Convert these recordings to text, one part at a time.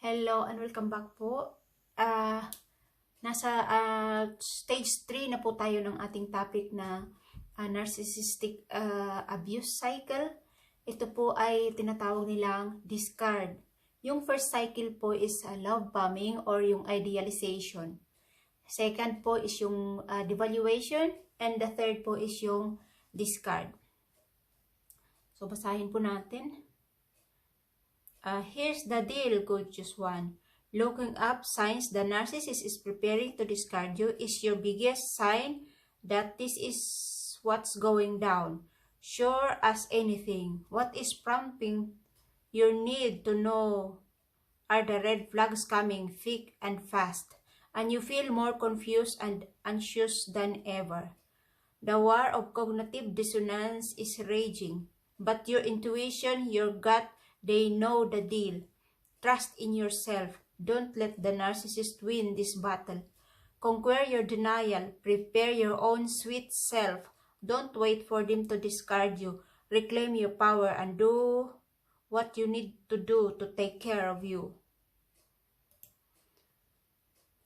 Hello and welcome back po. Nasa stage 3 na po tayo ng ating topic na narcissistic abuse cycle. Ito po ay tinatawag nilang discard. Yung first cycle po is love bombing or yung idealization. Second po is yung devaluation, and the third po is yung discard. So basahin po natin. Here's the deal, gorgeous one. Looking up signs the narcissist is preparing to discard you is your biggest sign that this is what's going down. Sure as anything, what is prompting your need to know are the red flags coming thick and fast, and you feel more confused and anxious than ever. The war of cognitive dissonance is raging, but your intuition, your gut, they know the deal. Trust in yourself. Don't let the narcissist win this battle. Conquer your denial. Prepare your own sweet self. Don't wait for them to discard you. Reclaim your power and do what you need to do to take care of you.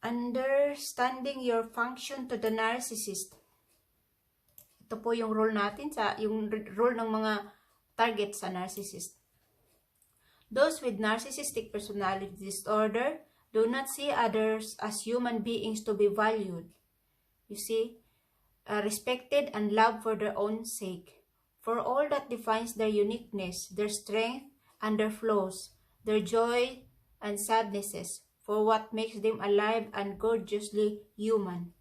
Understanding your function to the narcissist. Ito po yung role natin, yung role ng mga target sa narcissist. Those with narcissistic personality disorder do not see others as human beings to be valued. You see, respected and loved for their own sake. For all that defines their uniqueness, their strength and their flaws, their joy and sadnesses, for what makes them alive and gorgeously human.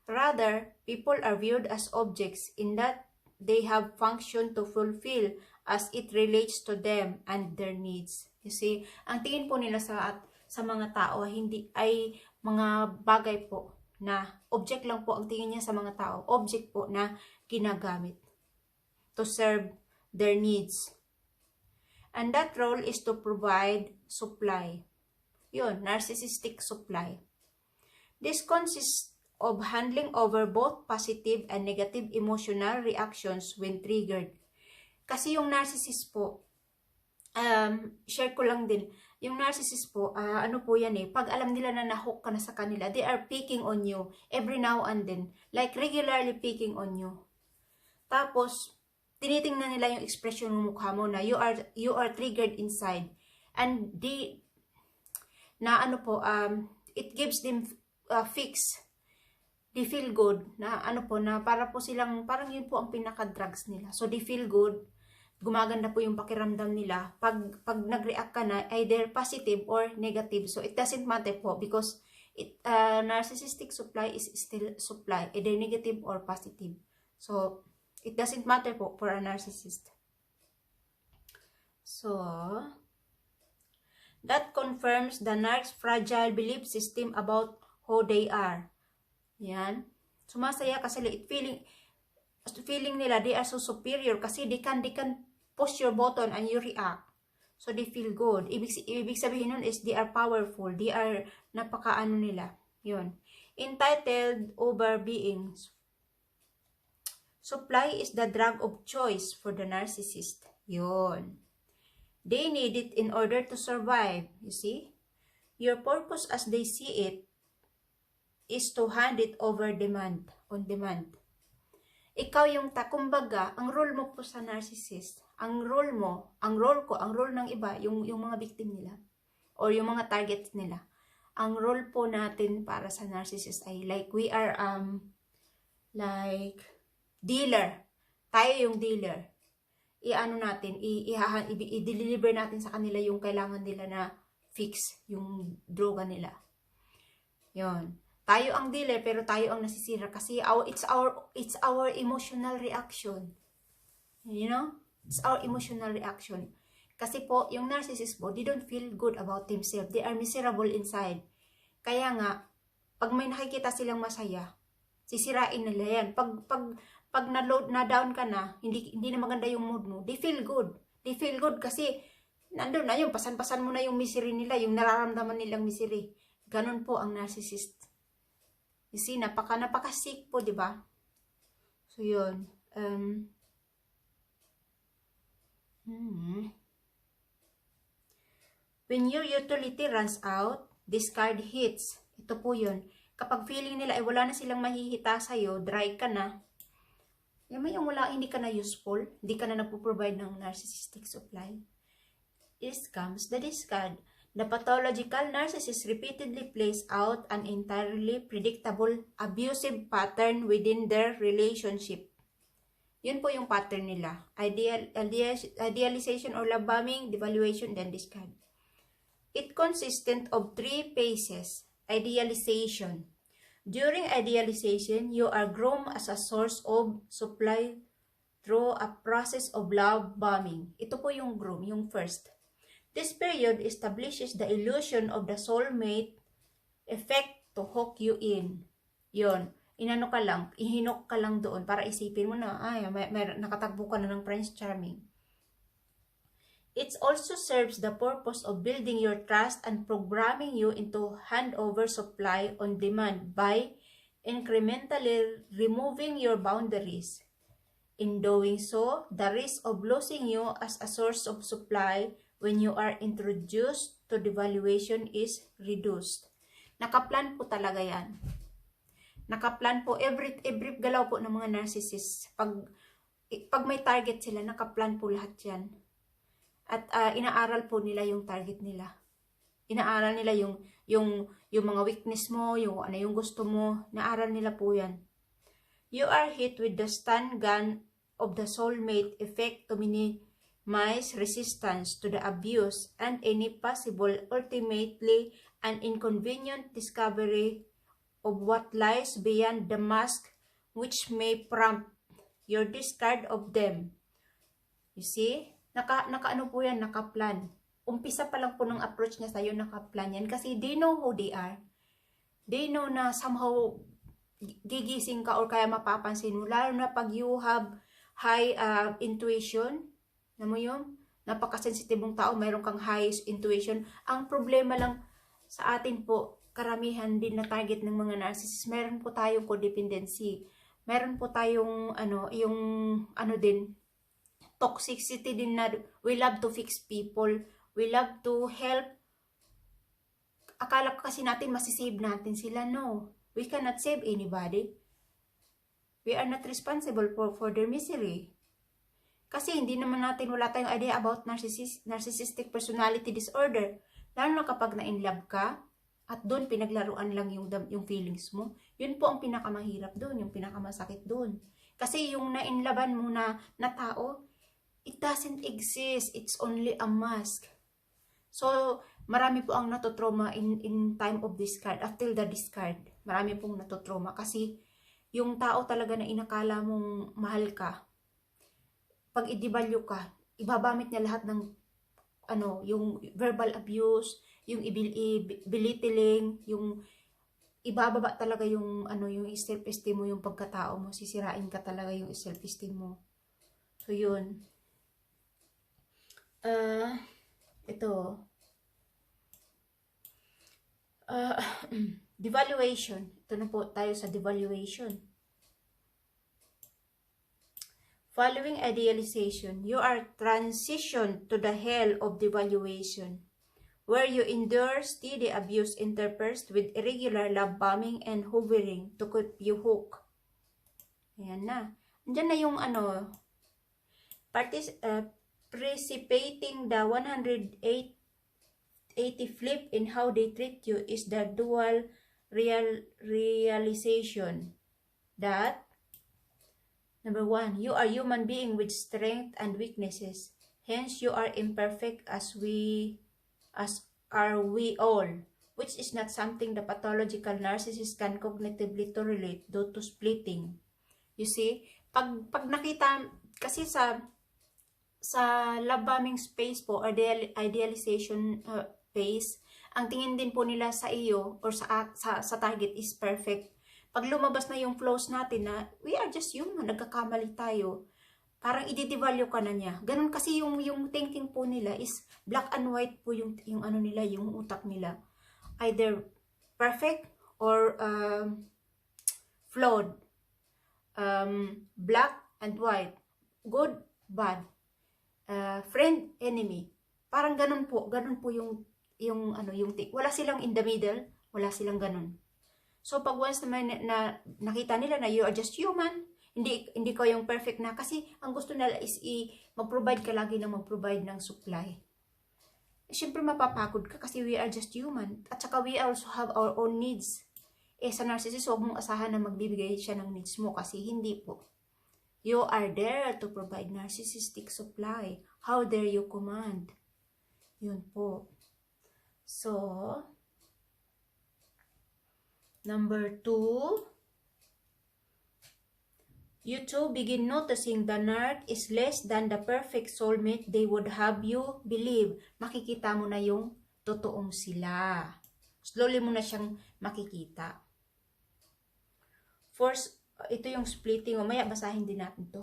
Rather, people are viewed as objects in that they have function to fulfill as it relates to them and their needs. You see, ang tingin po nila sa mga tao hindi ay mga bagay po na object lang po ang tingin niya sa mga tao. Object po na ginagamit to serve their needs. And that role is to provide supply. Yun, narcissistic supply. This consists of handling over both positive and negative emotional reactions when triggered. Kasi yung narcissist po, share ko lang din, yung narcissist po, ano po yan pag alam nila na nahook ka na sa kanila, they are picking on you every now and then, like regularly picking on you. Tapos, tinitingnan nila yung expression ng mukha mo na you are triggered inside. And it gives them fix. They feel good na na para po silang parang yun po ang pinaka-drugs nila. So they feel good. Gumaganda po yung pakiramdam nila. Pag nag-react ka na, either positive or negative. So it doesn't matter po because narcissistic supply is still supply, either negative or positive. So it doesn't matter po for a narcissist. So that confirms the narc's fragile belief system about who they are. Yan. Sumasaya kasi feeling nila they are so superior kasi they can push your button and you react. So they feel good. Ibig sabihin nun is they are powerful. They are napakaano nila. Yun. Entitled over beings. Supply is the drug of choice for the narcissist. Yun. They need it in order to survive. You see? Your purpose as they see it is to hand it over on demand. Ikaw yung kumbaga, ang role mo po sa narcissist, ang role ng iba, yung mga victim nila, or yung mga targets nila. Ang role po natin para sa narcissist ay like we are like dealer. Tayo yung dealer. I-deliver natin sa kanila yung kailangan nila na fix, yung droga nila. Yon. Tayo ang dealer pero tayo ang nasisira kasi it's our emotional reaction. You know? It's our emotional reaction. Kasi po, yung narcissist po, they don't feel good about themselves. They are miserable inside. Kaya nga, pag may nakikita silang masaya, sisirain nila yan. Pag na-down ka na, hindi na maganda yung mood mo, they feel good. They feel good kasi nandun na yung pasan-pasan mo na yung misery nila, yung nararamdaman nilang misery. Ganon po ang narcissist. You see, napaka-sick po, di ba? So, yun. When your utility runs out, discard hits. Ito po yun. Kapag feeling nila ay wala na silang mahihita sa'yo, dry ka na, yung wala, hindi ka na useful, hindi ka na nagpo-provide ng narcissistic supply. This comes the discard. The pathological narcissist repeatedly plays out an entirely predictable abusive pattern within their relationship. Yun po yung pattern nila. Idealization or love bombing, devaluation, then discard. It consistent of 3 phases. Idealization. During idealization, you are groomed as a source of supply through a process of love bombing. Ito po yung groom, yung first. This period establishes the illusion of the soulmate effect to hook you in. Yon, inano ka lang, ihinok ka lang doon para isipin mo na, ay, nakatagpo ka na ng Prince Charming. It also serves the purpose of building your trust and programming you into handover supply on demand by incrementally removing your boundaries. In doing so, the risk of losing you as a source of supply when you are introduced to devaluation is reduced. Nakaplan po talaga yan. Nakaplan po, every galaw po ng mga narcissists. Pag may target sila, nakaplan po lahat yan. At inaaral po nila yung target nila. Inaaral nila yung mga weakness mo, yung ano yung gusto mo. Inaaral nila po yan. You are hit with the stun gun of the soulmate effect to minimize resistance to the abuse and any possible, ultimately an inconvenient discovery of what lies beyond the mask which may prompt your discard of them. You see? Naka-ano po yan, nakaplan. Umpisa pa lang po ng approach niya sa'yo, nakaplan yan. Kasi they know who they are. They know na somehow gigising ka or kaya mapapansin mo. Lalo na pag you have high intuition. Alam mo yun? Napakasensitibong tao, mayroon kang high intuition. Ang problema lang sa atin po, karamihan din na target ng mga narcissists, meron po tayong codependency. Meron po tayong, din, toxicity din na we love to fix people. We love to help. Akala kasi natin masisave natin sila. No. We cannot save anybody. We are not responsible for their misery. Kasi hindi naman natin, wala tayong idea about narcissistic personality disorder. Lalo na kapag na-inlove ka, at doon pinaglaruan lang yung feelings mo. Yun po ang pinakamahirap doon, yung pinakamasakit doon. Kasi yung na-inlovean mo na tao, it doesn't exist. It's only a mask. So, marami po ang natotrauma in time of discard, after the discard. Marami pong natotrauma kasi yung tao talaga na inakala mong mahal ka, pag i-devalue ka, ibabamit niya lahat ng yung verbal abuse, yung belittling, yung ibababa talaga yung yung self-esteem mo, yung pagkatao mo, sisirain ka talaga yung self-esteem mo. So yun. Ito. Devaluation. Ito na po tayo sa devaluation. Following idealization, you are transitioned to the hell of devaluation, where you endure steady abuse interspersed with irregular love bombing and hovering to keep you hooked. Ayan na. Andiyan na yung precipitating the 180 flip in how they treat you is the dual realization that number 1, you are human being with strength and weaknesses. Hence, you are imperfect as are we all, which is not something the pathological narcissist can cognitively tolerate due to splitting. You see, pag nakita, kasi sa love bombing space po, or idealization phase, ang tingin din po nila sa iyo or sa target is perfect. Pag lumabas na yung flaws natin na we are just human, nagkakamali tayo, parang i-devalue ka na niya. Ganun kasi yung thinking po nila is black and white po yung nila, yung utak nila. Either perfect or flawed. Black and white. Good, bad. Friend, enemy. Parang ganun po yung wala silang in the middle, wala silang ganun. So pag once na nakita nila na you are just human, hindi ko yung perfect na, kasi ang gusto nila is mag-provide ka lagi na mag-provide ng supply. Siyempre mapapagod ka kasi we are just human, at saka we also have our own needs. Sa narcissist, huwag mong asahan na magbibigay siya ng needs mo, kasi hindi po. You are there to provide narcissistic supply. How dare you command? Yun po. So, number 2, you two begin noticing the narc is less than the perfect soulmate they would have you believe. Makikita mo na yung totoong sila. Slowly mo na siyang makikita. First, ito yung splitting. Maya basahin din natin to.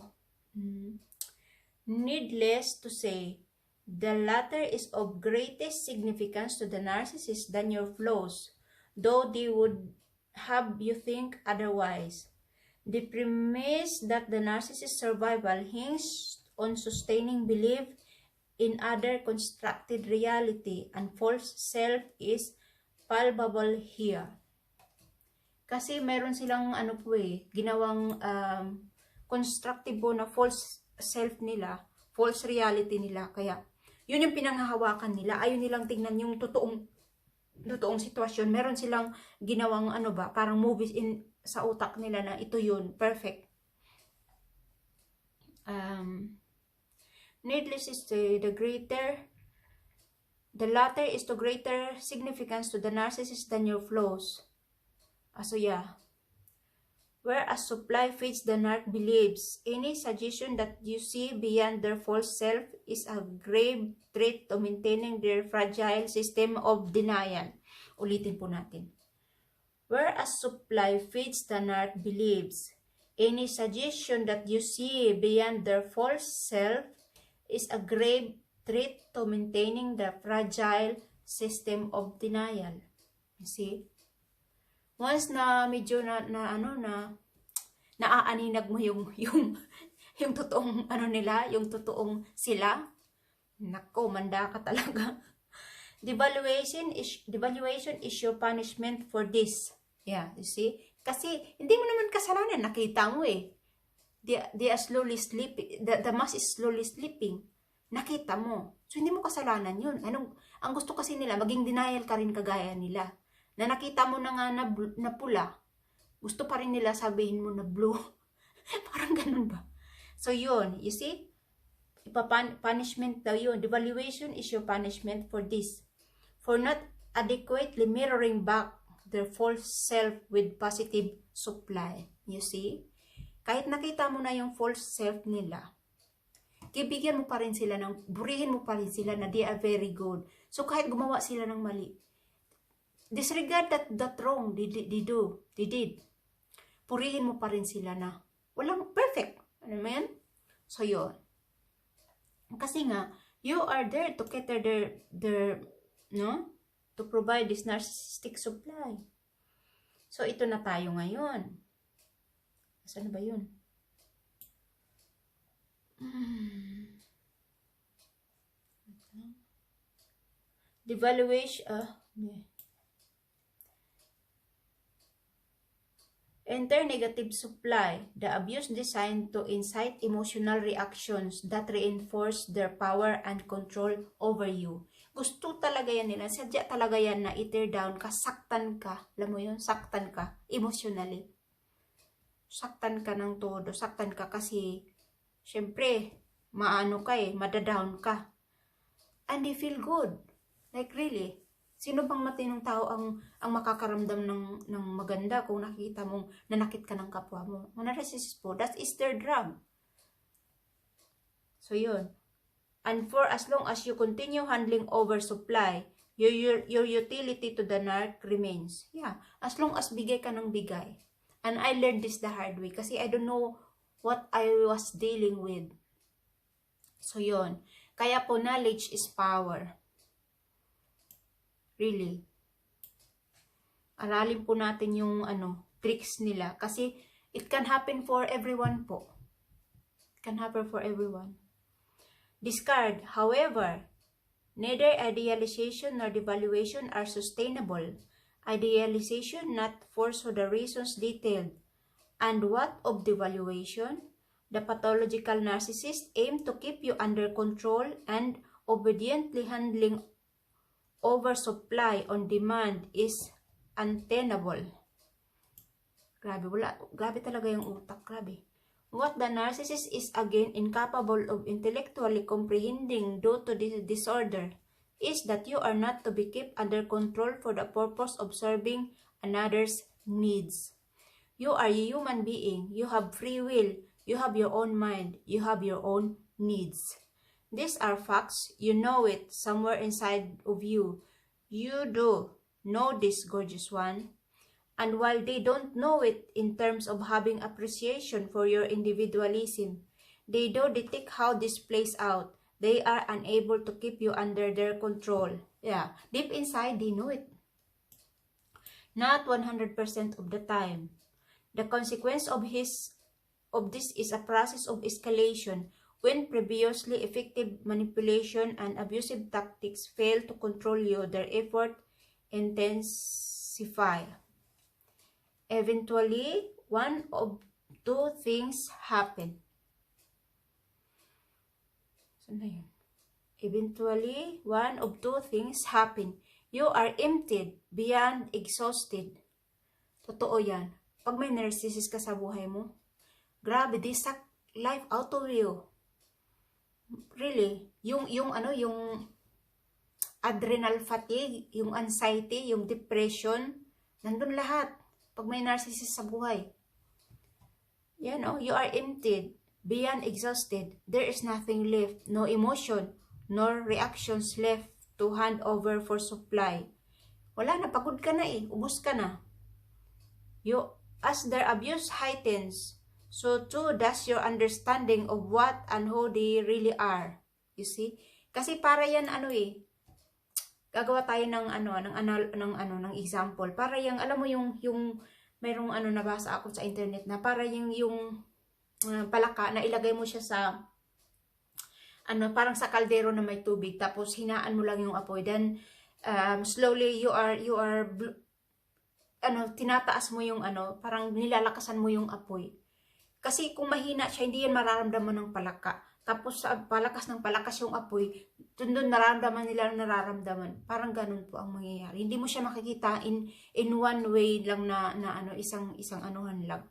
Needless to say, the latter is of greatest significance to the narcissist than your flaws, though they would have you think otherwise. The premise that the narcissist's survival hinges on sustaining belief in other constructed reality and false self is palpable here. Kasi meron silang ginawang constructive na false self nila, false reality nila. Kaya yun yung pinanghahawakan nila. Ayaw nilang tingnan yung totoong sitwasyon. Meron silang ginawang parang movies sa utak nila na ito yun, perfect. Needless to say, the latter is to greater significance to the narcissist than your flaws. So yeah, whereas supply feeds, the narc believes any suggestion that you see beyond their false self is a grave threat to maintaining their fragile system of denial. Ulitin po natin. Whereas supply feeds, the narc believes any suggestion that you see beyond their false self is a grave threat to maintaining the fragile system of denial. You see? Once na medyo naaaninag mo yung totoong nila, yung totoong sila, nako, manda ka talaga. Devaluation is your punishment for this. Yeah, you see? Kasi hindi mo naman kasalanan, nakita mo eh. They are slowly sleeping. The mass is slowly sleeping. Nakita mo. So hindi mo kasalanan yun. Ang gusto kasi nila, maging denial ka rin kagaya nila. Na nakita mo na nga na pula, gusto pa rin nila sabihin mo na blue. Parang ganun ba? So yun, you see? Punishment daw yun. Devaluation is your punishment for this. For not adequately mirroring back their false self with positive supply. You see? Kahit nakita mo na yung false self nila, burihin mo pa rin sila na they are very good. So kahit gumawa sila ng mali, disregard that wrong they did. Purihin mo pa rin sila na walang perfect. Ano mo yan? So yun. Kasi nga, you are there to cater to provide this narcissistic supply. So ito na tayo ngayon. Saan na ba yun? Devaluation, enter negative supply, the abuse designed to incite emotional reactions that reinforce their power and control over you. Gusto talaga yan nila, sadya talaga yan na i-tear down ka, saktan ka, alam mo yun, saktan ka, emotionally. Saktan ka ng todo, saktan ka kasi, syempre, madadown ka. And they feel good. Like really, sino bang matinong tao ang makakaramdam ng maganda kung nakita mong nanakit ka ng kapwa mo? Ang narcissist po, that is their drug. So yun. And for as long as you continue handling oversupply, your utility to the narc remains. Yeah, as long as bigay ka ng bigay. And I learned this the hard way kasi I don't know what I was dealing with. So yun. Kaya po, knowledge is power. Really. Aralin po natin yung tricks nila. Kasi it can happen for everyone po. It can happen for everyone. Discard, however, Neither idealization nor devaluation are sustainable. Idealization not forced for the reasons detailed. And what of devaluation? The pathological narcissist aim to keep you under control and obediently handling oversupply on demand is untenable. Grabe talaga yung utak, grabe. What the narcissist is again incapable of intellectually comprehending due to this disorder is that you are not to be kept under control for the purpose of serving another's needs. You are a human being. You have free will. You have your own mind. You have your own needs. These are facts. You know it somewhere inside of you. You do know this, gorgeous one. And while they don't know it in terms of having appreciation for your individualism, they do detect how this plays out. They are unable to keep you under their control. Yeah, deep inside, they know it. Not 100% of the time. The consequence of this is a process of escalation when previously effective manipulation and abusive tactics fail to control you. Their effort intensify. Eventually, one of two things happen. Saan na yun? Eventually, one of two things happen. You are emptied, beyond exhausted. Totoo yan. Pag may narcissist ka sa buhay mo, grabe, they suck life out of you. Really, yung adrenal fatigue, yung anxiety, yung depression, nandun lahat. Pag may narcissist sa buhay. You know, you are emptied, beyond exhausted. There is nothing left, no emotion, nor reactions left to hand over for supply. Wala na, pagod ka na eh, ubos ka na. As their abuse heightens, so too does your understanding of what and who they really are. You see? Kasi para yan gagawa tayo ng example. Para yung alam mo yung mayroong nabasa ako sa internet na para yung palaka na ilagay mo siya sa parang sa kaldero na may tubig tapos hinaan mo lang yung apoy, then slowly you are tinataas mo yung parang nilalakasan mo yung apoy. Kasi kung mahina siya, hindi yan mararamdaman ng palaka. Tapos sa palakas ng palakas yung apoy, doon nararamdaman nila nararamdaman. Parang ganun po ang mangyayari. Hindi mo siya makikita in one way lang na isang anuhan lang.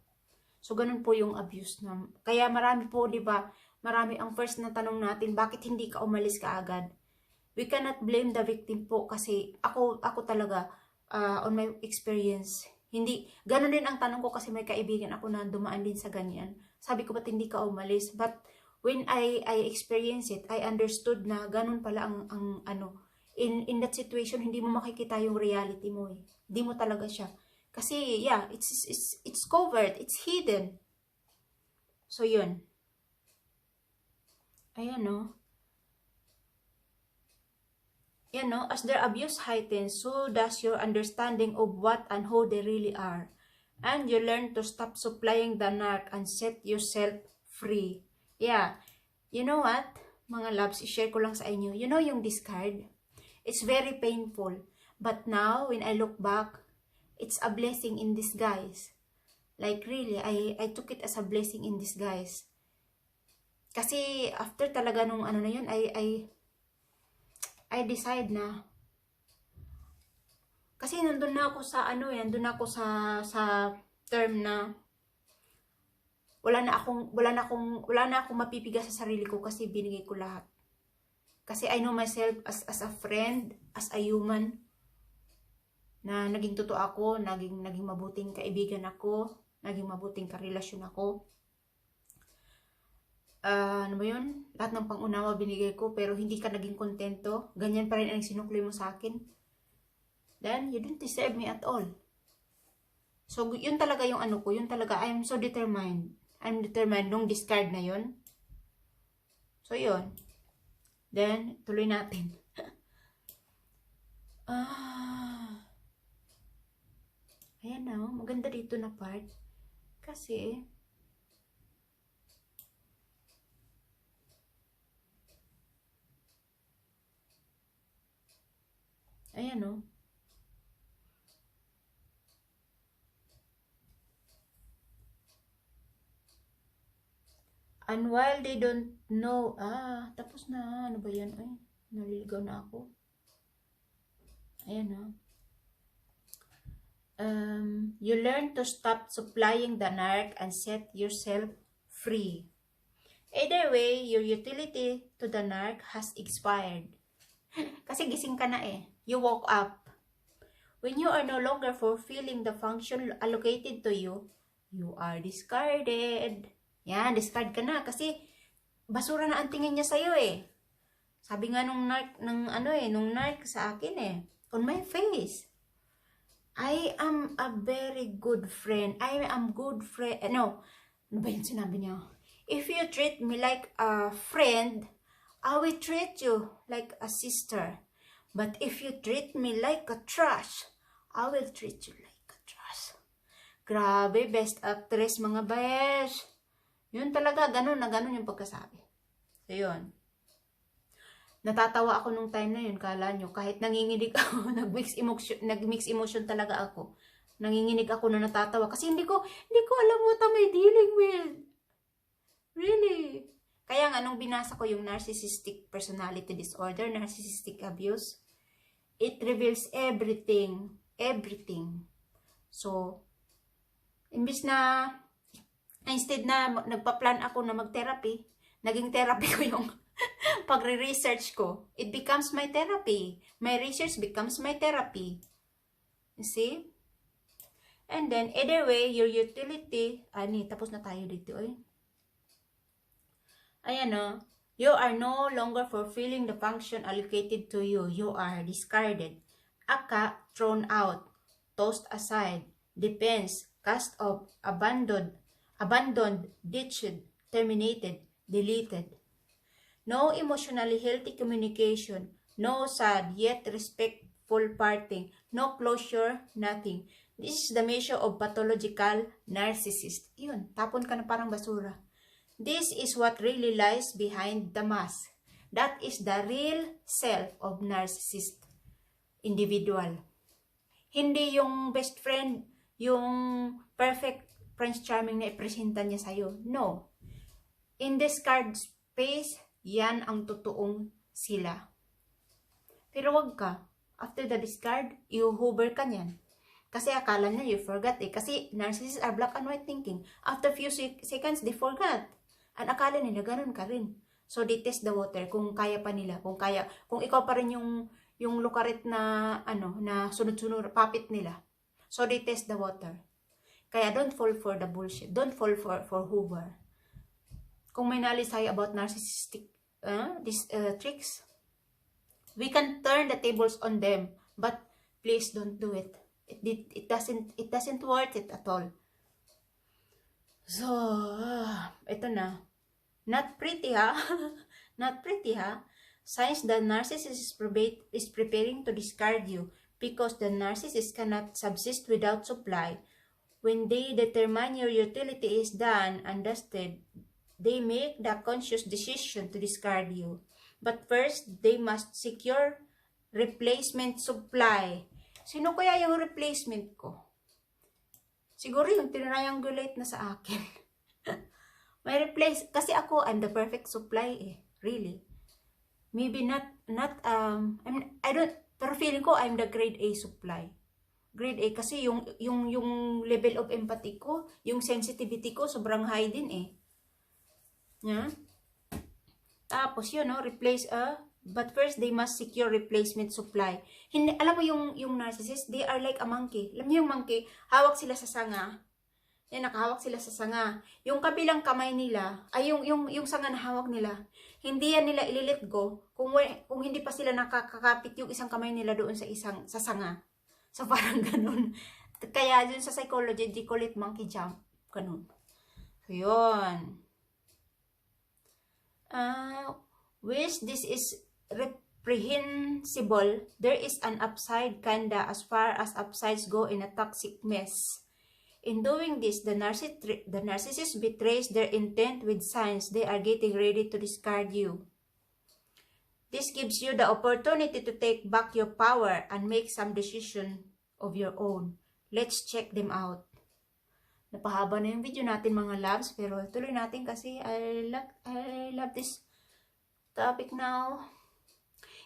So ganun po yung abuse na. Kaya marami po, 'di ba? Marami ang first na tanong natin, bakit hindi ka umalis kaagad? We cannot blame the victim po kasi ako talaga on my experience, hindi ganun din ang tanong ko kasi may kaibigan ako na dumaan din sa ganyan. Sabi ko, ba't hindi ka umalis? But when I experienced it, I understood na ganun pala ang in that situation, hindi mo makikita yung reality mo eh. Hindi mo talaga siya. Kasi yeah, it's covered, it's hidden. So yun. Ayan no. Yan no, as their abuse heightens, so does your understanding of what and who they really are. And you learn to stop supplying the narc and set yourself free. Yeah. You know what? Mga loves, i-share ko lang sa inyo. You know yung discard? It's very painful. But now, when I look back, it's a blessing in disguise. Like really, I took it as a blessing in disguise. Kasi after talaga nung na yun, I decide na. Kasi nandun na ako sa nandun na ako sa term na wala na akong mapipigas sa sarili ko kasi binigay ko lahat. Kasi I know myself as a friend, as a human, na naging totoo ako, naging mabuting kaibigan ako, naging mabuting karelasyon ako. Ano ba yun? Lahat ng pangunawa binigay ko, pero hindi ka naging kontento. Ganyan pa rin ang sinukli mo sa akin. Then, you don't deserve me at all. So, yun talaga yung ko, yun talaga, I'm so determined. I'm determined nung discard na yun. So, yun. Then, tuloy natin. Ayan na, maganda dito na part. Kasi, Ayan, oh. And while they don't know, tapos na, ano ba yan? Ay, naliligaw na ako. Ayan, oh. You learn to stop supplying the narc and set yourself free. Either way, your utility to the narc has expired. Kasi gising ka na eh. You woke up. When you are no longer fulfilling the function allocated to you, you are discarded. Yan, discard ka na kasi basura na ang tingin niya sa'yo eh. Sabi nga nung narc sa akin eh, on my face. I am a very good friend. I am good friend. No, ano ba yun sinabi niya? If you treat me like a friend, I will treat you like a sister. But if you treat me like a trash, I will treat you like a trash. Grabe, best actress mga besh. Yun talaga, ganun na ganun yung pagkasabi. So, yun. Natatawa ako nung time na yun, kala nyo. Kahit nanginginig ako, nag-mix emotion talaga ako. Nanginginig ako na natatawa. Kasi hindi ko alam what am I dealing with. Really. Kaya nga, nung binasa ko yung Narcissistic Personality Disorder, Narcissistic Abuse, it reveals everything. Everything. So, instead na nagpa-plan ako na mag-therapy, naging therapy ko yung pagre-research ko. It becomes my therapy. My research becomes my therapy. You see? And then, either way, your utility, tapos na tayo dito, eh. Ayan, oh. You are no longer fulfilling the function allocated to you. You are discarded. Aka, thrown out, tossed aside, depends, cast off, abandoned, ditched, terminated, deleted. No emotionally healthy communication, no sad yet respectful parting, no closure, nothing. This is the measure of pathological narcissist. Yun, tapon ka na parang basura. This is what really lies behind the mask. That is the real self of narcissist individual. Hindi yung best friend, yung perfect Prince Charming na ipresenta niya sa'yo. No. In this card space, yan ang totoong sila. Pero wag ka. After the discard, i-hover ka niyan. Kasi akala niya you forgot eh. Kasi narcissists are black and white thinking. After few seconds, they forgot. At akala nila, ganun ka rin. So, they test the water kung kaya pa nila. Kung ikaw pa rin yung lukarit na, na sunod-sunod, puppet nila. So, they test the water. Kaya, don't fall for the bullshit. Don't fall for Hoover. Kung may knowledge tayo about narcissistic tricks, we can turn the tables on them. But, please don't do it. It doesn't worth it at all. So, ito na. Not pretty, ha? Not pretty, ha? Signs the narcissist is preparing to discard you because the narcissist cannot subsist without supply. When they determine your utility is done and dusted, they make the conscious decision to discard you. But first, they must secure replacement supply. Sino kaya yung replacement ko? Siguro yung triangulate na sa akin. May replace, kasi ako, I'm the perfect supply eh. Really. Maybe not, I don't, pero feeling ko, I'm the grade A supply. Grade A, kasi yung level of empathy ko, yung sensitivity ko, sobrang high din eh. Yeah? Tapos yun, no, replace, but first, they must secure replacement supply. Hindi, alam mo yung narcissist, they are like a monkey. Alam niyo yung monkey, hawak sila sa sanga. Yan, nakahawak sila sa sanga. Yung kabilang kamay nila, ay yung sanga na hawak nila, hindi yan nila ililit go kung hindi pa sila nakakakapit yung isang kamay nila doon sa sanga. So, parang ganun. Kaya dun sa psychology, they call it monkey jump. Ganun. So, yun. Which this is reprehensible, there is an upside kinda as far as upsides go in a toxic mess. In doing this, the narcissist betrays their intent with signs they are getting ready to discard you. This gives you the opportunity to take back your power and make some decision of your own. Let's check them out. Napahaba na yung video natin mga loves, pero tuloy natin kasi I love this topic now.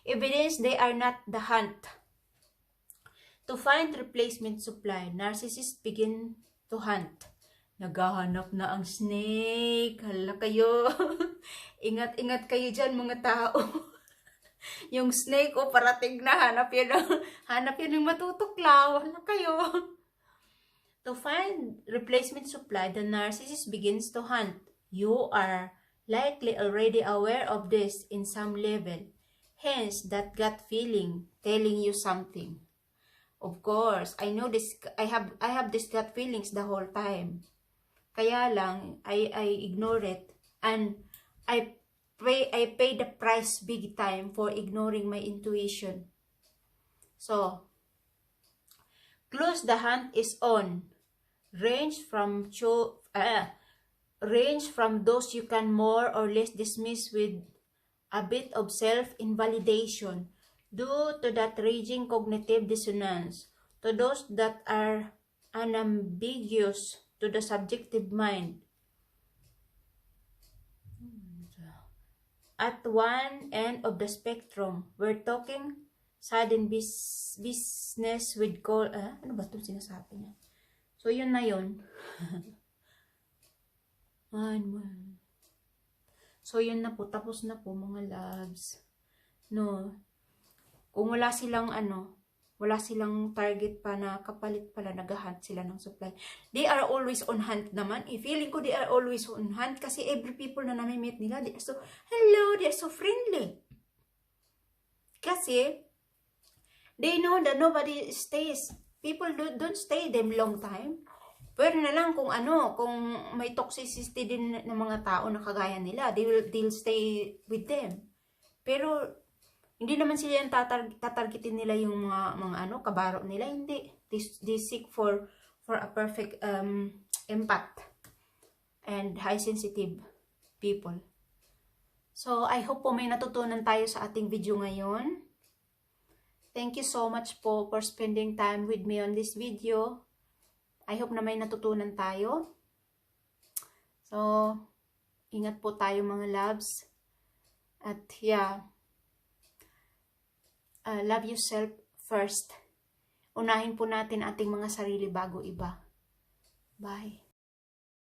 Evidence they are not the hunt. To find replacement supply, narcissists begin to hunt. Naghahanap na ang snake. Hala kayo. Ingat-ingat kayo dyan mga tao. Yung snake o parating na hanap yan yung matutuklaw. Hala kayo. To find replacement supply, the narcissist begins to hunt. You are likely already aware of this in some level. Hence, that gut feeling telling you something. Of course, I know this. I have this gut feelings the whole time. Kaya lang, I ignore it, and I pay the price big time for ignoring my intuition. So, clues the hunt is on. Range from those you can more or less dismiss with a bit of self-invalidation due to that raging cognitive dissonance, to those that are unambiguous to the subjective mind. At one end of the spectrum, we're talking sudden business with call... ano ba itong sinasabi niya? So, yun na yun. So, yun na po. Tapos na po, mga loves. No. Kung wala silang wala silang target pa na kapalit pala, nag-hunt sila ng supply. They are always on hunt naman. Feeling ko they are always on hunt kasi every people na nami-meet nila, they are so, hello, they are so friendly. Kasi, they know that nobody stays. People don't stay them long time. Pero na lang kung kung may toxicity din ng mga tao na kagaya nila, they'll stay with them. Pero hindi naman sila yung tatargetin nila yung mga kabaro nila, hindi. They seek for a perfect empath and high sensitive people. So I hope po may natutunan tayo sa ating video ngayon. Thank you so much po for spending time with me on this video. I hope na may natutunan tayo. So, ingat po tayo mga loves. At yeah, love yourself first. Unahin po natin ating mga sarili bago iba. Bye.